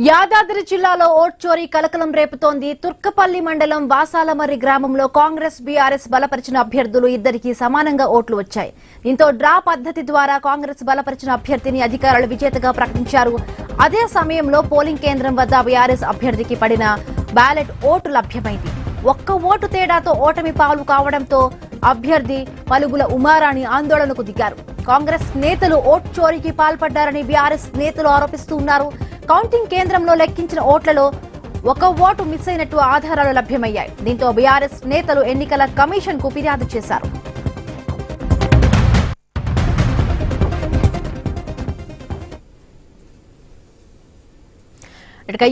యాదాద్రి జిల్లాలో ఓట్ చోరీ కలకలం రేపుతోంది. తుర్కపల్లి మండలం వాసాలమర్రి గ్రామంలో కాంగ్రెస్ బీఆర్ఎస్ బలపరిచిన అభ్యర్థులు ఇద్దరికి సమానంగా ఓట్లు వచ్చాయి. దీంతో డ్రా పద్ధతి ద్వారా కాంగ్రెస్ బలపరిచిన అభ్యర్థిని అధికారులు విజేతగా ప్రకటించారు. అదే సమయంలో పోలింగ్ కేంద్రం వద్ద బీఆర్ఎస్ అభ్యర్థికి పడిన బ్యాలెట్ ఓటు లభ్యమైంది. ఒక్క ఓటు తేడాతో ఓటమి పాలు కావడంతో అభ్యర్థి పలుగుల ఉమారాణి ఆందోళనకు దిగారు. కాంగ్రెస్ నేతలు ఓట్ చోరీకి పాల్పడ్డారని బీఆర్ఎస్ నేతలు ఆరోపిస్తున్నారు. కౌంటింగ్ కేంద్రంలో లెక్కించిన ఓట్లలో ఒక ఓటు మిస్ అయినట్టు ఆధారాలు లభ్యమయ్యాయి. దీంతో బీఆర్ఎస్ నేతలు ఎన్నికల కమిషన్ కు ఫిర్యాదు చేశారు.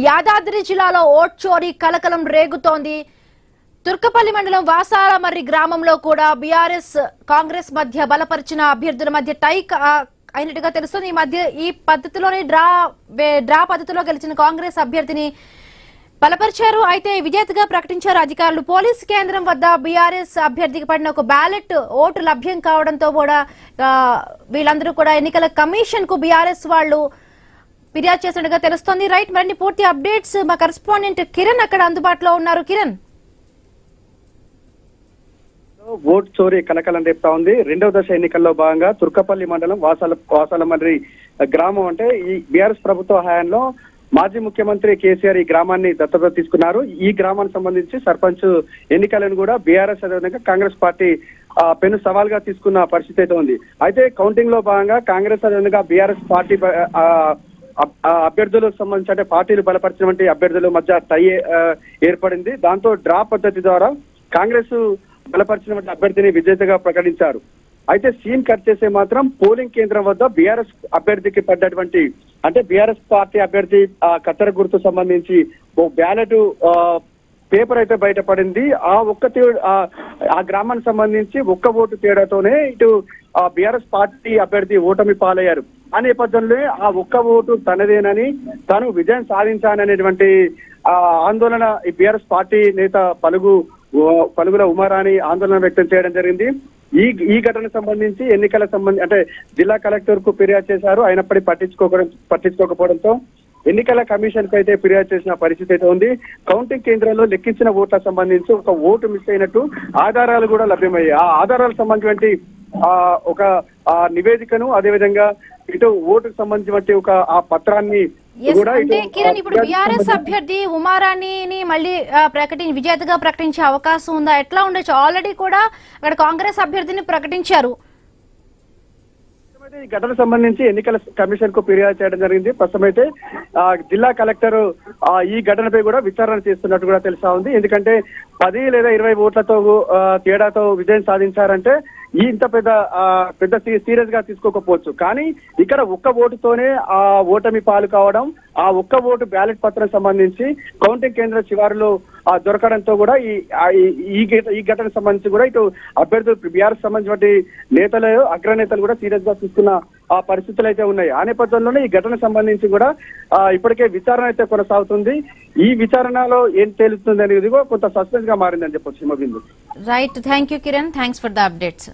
యాదాద్రి జిల్లాలో ఓట్ చోరీ కలకలం రేగుతోంది. తుర్కపల్లి మండలం వాసాలమర్రి గ్రామంలో కూడా బీఆర్ఎస్ కాంగ్రెస్ మధ్య బలపరిచిన అభ్యర్థుల మధ్య టై అయినట్టుగా తెలుస్తుంది. ఈ మధ్య ఈ పద్ధతిలోనే డ్రా పద్ధతిలో గెలిచిన కాంగ్రెస్ అభ్యర్థిని బలపరిచారు. అయితే విజేతగా ప్రకటించారు అధికారులు. పోలీస్ కేంద్రం వద్ద బీఆర్ఎస్ అభ్యర్థికి పడిన ఒక బ్యాలెట్ ఓటు లభ్యం కావడంతో కూడా వీళ్ళందరూ కూడా ఎన్నికల కమిషన్ కు బీఆర్ఎస్ వాళ్ళు ఫిర్యాదు చేసినట్టుగా తెలుస్తోంది. రైట్, మరిన్ని పూర్తి అప్డేట్స్ మా కరెస్పాండెంట్ కిరణ్ అక్కడ అందుబాటులో ఉన్నారు. కిరణ్, ఓట్ చోరీ కలకలం రేపుతా ఉంది. రెండవ దశ ఎన్నికల్లో భాగంగా తుర్కపల్లి మండలం వాసాలమర్రి గ్రామం అంటే ఈ బీఆర్ఎస్ ప్రభుత్వ హయాంలో మాజీ ముఖ్యమంత్రి కేసీఆర్ ఈ గ్రామాన్ని దత్తత తీసుకున్నారు. ఈ గ్రామానికి సంబంధించి సర్పంచ్ ఎన్నికలను కూడా బీఆర్ఎస్ అదేవిధంగా కాంగ్రెస్ పార్టీ పెను సవాల్గా తీసుకున్న పరిస్థితి అయితే ఉంది. అయితే కౌంటింగ్ లో భాగంగా కాంగ్రెస్ అదేవిధంగా బీఆర్ఎస్ పార్టీ అభ్యర్థులకు సంబంధించి అంటే పార్టీలు బలపరిచినటువంటి అభ్యర్థుల మధ్య టై ఏర్పడింది. దాంతో డ్రా పద్ధతి ద్వారా కాంగ్రెస్ బలపరిచినటువంటి అభ్యర్థిని విజేతగా ప్రకటించారు. అయితే సీన్ కట్ చేసే మాత్రం పోలింగ్ కేంద్రం వద్ద బీఆర్ఎస్ అభ్యర్థికి పడ్డటువంటి అంటే బీఆర్ఎస్ పార్టీ అభ్యర్థి కత్తెర గుర్తు సంబంధించి ఓ బ్యాలెట్ పేపర్ అయితే బయటపడింది. ఆ గ్రామానికి సంబంధించి ఒక్క ఓటు తేడాతోనే ఇటు బీఆర్ఎస్ పార్టీ అభ్యర్థి ఓటమి పాలయ్యారు. ఆ నేపథ్యంలో ఆ ఒక్క ఓటు తనదేనని తాను విజయం సాధించాననేటువంటి ఆందోళన ఈ బీఆర్ఎస్ పార్టీ నేత పలుగుల ఉమారాణి ఆందోళన వ్యక్తం చేయడం జరిగింది. ఈ ఘటనకు సంబంధించి ఎన్నికల అంటే జిల్లా కలెక్టర్ కు ఫిర్యాదు చేశారు. అయినప్పటికీ పట్టించుకోకపోవడంతో ఎన్నికల కమిషన్ కు అయితే ఫిర్యాదు చేసిన పరిస్థితి అయితే ఉంది. కౌంటింగ్ కేంద్రాల్లో లెక్కించిన ఓట్లకు సంబంధించి ఒక ఓటు మిస్ అయినట్టు ఆధారాలు కూడా లభ్యమయ్యాయి. ఆ ఆధారాలకు సంబంధించి ఒక నివేదికను అదేవిధంగా ఇటు ఓటుకు సంబంధించి ఒక ఆ పత్రాన్ని కిరణ్, ఇప్పుడు బీఆర్ఎస్ అభ్యర్థి ఉమారాణిని మళ్ళీ విజేతగా ప్రకటించే అవకాశం ఉందా? ఎట్లా ఉండొచ్చు? ఆల్రెడీ కూడా అక్కడ కాంగ్రెస్ అభ్యర్థిని ప్రకటించారు. ఈ ఘటనకు సంబంధించి ఎన్నికల కమిషన్ కు ఫిర్యాదు చేయడం జరిగింది. ప్రస్తుతం అయితే జిల్లా కలెక్టర్ ఈ ఘటనపై కూడా విచారణ చేస్తున్నట్టు కూడా తెలుసా ఉంది. ఎందుకంటే 10 లేదా 20 ఓట్లతో తేడాతో విజయం సాధించారంటే ఇంత పెద్ద సీరియస్ గా తీసుకోకపోవచ్చు. కానీ ఇక్కడ ఒక్క ఓటుతోనే ఆ ఓటమి పాలు కావడం, ఆ ఒక్క ఓటు బ్యాలెట్ పత్రం సంబంధించి కౌంటింగ్ కేంద్ర చివరిలో దొరకడంతో కూడా ఈ ఘటనకు సంబంధించి కూడా ఇటు అభ్యర్థులు బీఆర్ఎస్ సంబంధించిన అగ్రనేతలు కూడా సీరియస్ గా తీసుకున్న ఆ పరిస్థితులు అయితే ఉన్నాయి. ఆ నేపథ్యంలోనే ఈ ఘటనకు సంబంధించి కూడా ఇప్పటికే విచారణ అయితే కొనసాగుతుంది. ఈ విచారణలో ఏం తేలుతుంది అనేది కొంత సస్పెన్స్ గా మారిందని చెప్పొచ్చు. Right, thank you Kiran, thanks for the updates.